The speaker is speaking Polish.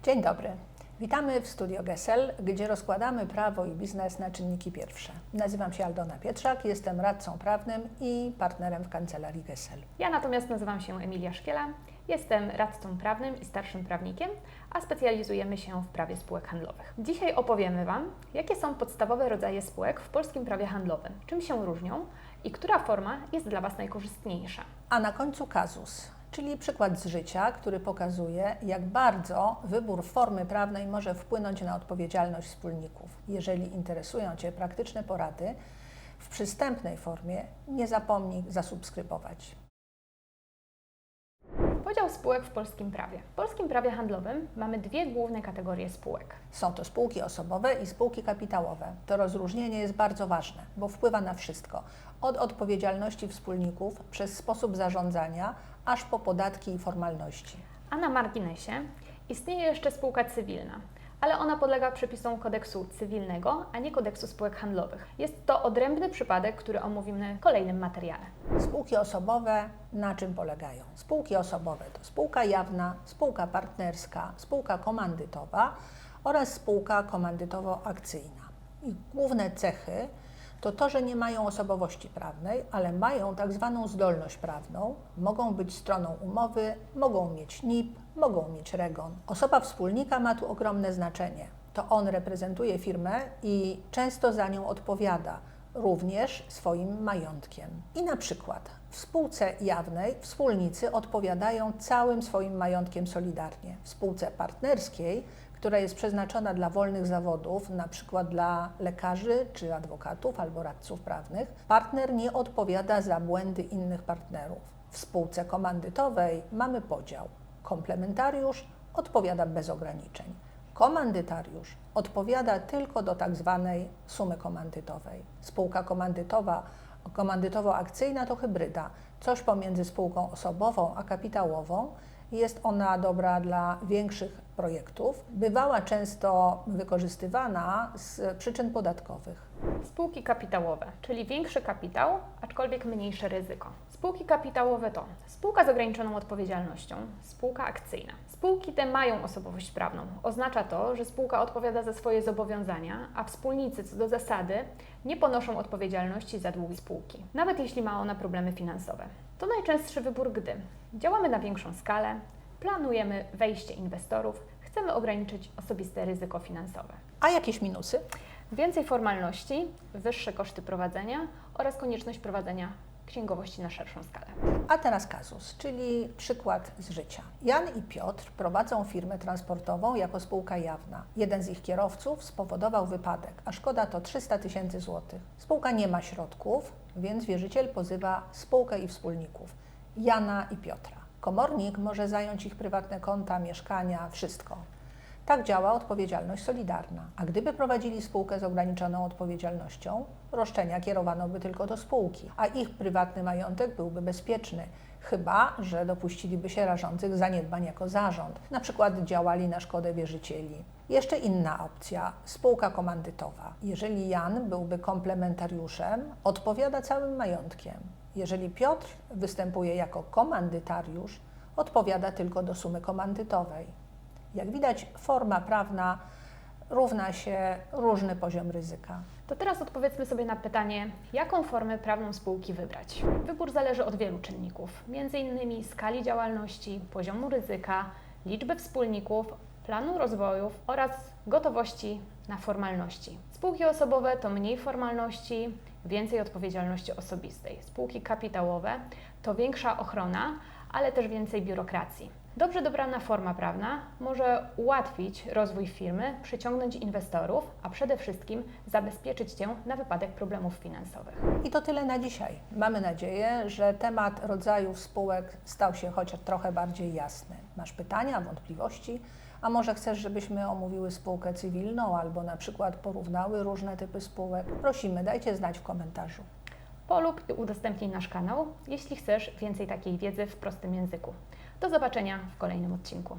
Dzień dobry. Witamy w Studio Gesell, gdzie rozkładamy prawo i biznes na czynniki pierwsze. Nazywam się Aldona Pietrzak, jestem radcą prawnym i partnerem w kancelarii Gesell. Ja natomiast nazywam się Emilia Szkiela, jestem radcą prawnym i starszym prawnikiem, a specjalizujemy się w prawie spółek handlowych. Dzisiaj opowiemy Wam, jakie są podstawowe rodzaje spółek w polskim prawie handlowym, czym się różnią i która forma jest dla Was najkorzystniejsza. A na końcu kazus, czyli przykład z życia, który pokazuje, jak bardzo wybór formy prawnej może wpłynąć na odpowiedzialność wspólników. Jeżeli interesują Cię praktyczne porady w przystępnej formie, nie zapomnij zasubskrybować. Podział spółek w polskim prawie. W polskim prawie handlowym mamy dwie główne kategorie spółek. Są to spółki osobowe i spółki kapitałowe. To rozróżnienie jest bardzo ważne, bo wpływa na wszystko. Od odpowiedzialności wspólników przez sposób zarządzania, aż po podatki i formalności. A na marginesie istnieje jeszcze spółka cywilna, ale ona podlega przepisom kodeksu cywilnego, a nie kodeksu spółek handlowych. Jest to odrębny przypadek, który omówimy w kolejnym materiale. Spółki osobowe na czym polegają? Spółki osobowe to spółka jawna, spółka partnerska, spółka komandytowa oraz spółka komandytowo-akcyjna. Ich główne cechy to, że nie mają osobowości prawnej, ale mają tak zwaną zdolność prawną, mogą być stroną umowy, mogą mieć NIP, mogą mieć REGON. Osoba wspólnika ma tu ogromne znaczenie. To on reprezentuje firmę i często za nią odpowiada, również swoim majątkiem. I na przykład w spółce jawnej wspólnicy odpowiadają całym swoim majątkiem solidarnie. W spółce partnerskiej, która jest przeznaczona dla wolnych zawodów, na przykład dla lekarzy czy adwokatów albo radców prawnych, partner nie odpowiada za błędy innych partnerów. W spółce komandytowej mamy podział. Komplementariush odpowiada bez ograniczeń. Komandytariusz odpowiada tylko do tak zwanej sumy komandytowej. Spółka komandytowo-akcyjna to hybryda, coś pomiędzy spółką osobową a kapitałową. Jest ona dobra dla większych projektów. Bywała często wykorzystywana z przyczyn podatkowych. Spółki kapitałowe, czyli większy kapitał, aczkolwiek mniejsze ryzyko. Spółki kapitałowe to spółka z ograniczoną odpowiedzialnością, spółka akcyjna. Spółki te mają osobowość prawną. Oznacza to, że spółka odpowiada za swoje zobowiązania, a wspólnicy co do zasady nie ponoszą odpowiedzialności za długi spółki, nawet jeśli ma ona problemy finansowe. To najczęstszy wybór, gdy działamy na większą skalę, planujemy wejście inwestorów, chcemy ograniczyć osobiste ryzyko finansowe. A jakieś minusy? Więcej formalności, wyższe koszty prowadzenia oraz konieczność prowadzenia księgowości na szerszą skalę. A teraz kazus, czyli przykład z życia. Jan i Piotr prowadzą firmę transportową jako spółka jawna. Jeden z ich kierowców spowodował wypadek, a szkoda to 300 000 złotych. Spółka nie ma środków, więc wierzyciel pozywa spółkę i wspólników, Jana i Piotra. Komornik może zająć ich prywatne konta, mieszkania, wszystko. Tak działa odpowiedzialność solidarna. A gdyby prowadzili spółkę z ograniczoną odpowiedzialnością, roszczenia kierowano by tylko do spółki, a ich prywatny majątek byłby bezpieczny, chyba że dopuściliby się rażących zaniedbań jako zarząd, na przykład działali na szkodę wierzycieli. Jeszcze inna opcja, spółka komandytowa. Jeżeli Jan byłby komplementariuszem, odpowiada całym majątkiem. Jeżeli Piotr występuje jako komandytariusz, odpowiada tylko do sumy komandytowej. Jak widać, forma prawna równa się różny poziom ryzyka. To teraz odpowiedzmy sobie na pytanie, jaką formę prawną spółki wybrać. Wybór zależy od wielu czynników, m.in. skali działalności, poziomu ryzyka, liczby wspólników, planu rozwojów oraz gotowości na formalności. Spółki osobowe to mniej formalności, więcej odpowiedzialności osobistej. Spółki kapitałowe to większa ochrona, ale też więcej biurokracji. Dobrze dobrana forma prawna może ułatwić rozwój firmy, przyciągnąć inwestorów, a przede wszystkim zabezpieczyć Cię na wypadek problemów finansowych. I to tyle na dzisiaj. Mamy nadzieję, że temat rodzajów spółek stał się chociaż trochę bardziej jasny. Masz pytania, wątpliwości? A może chcesz, żebyśmy omówiły spółkę cywilną albo na przykład porównały różne typy spółek? Prosimy, dajcie znać w komentarzu. Polub i udostępnij nasz kanał, jeśli chcesz więcej takiej wiedzy w prostym języku. Do zobaczenia w kolejnym odcinku.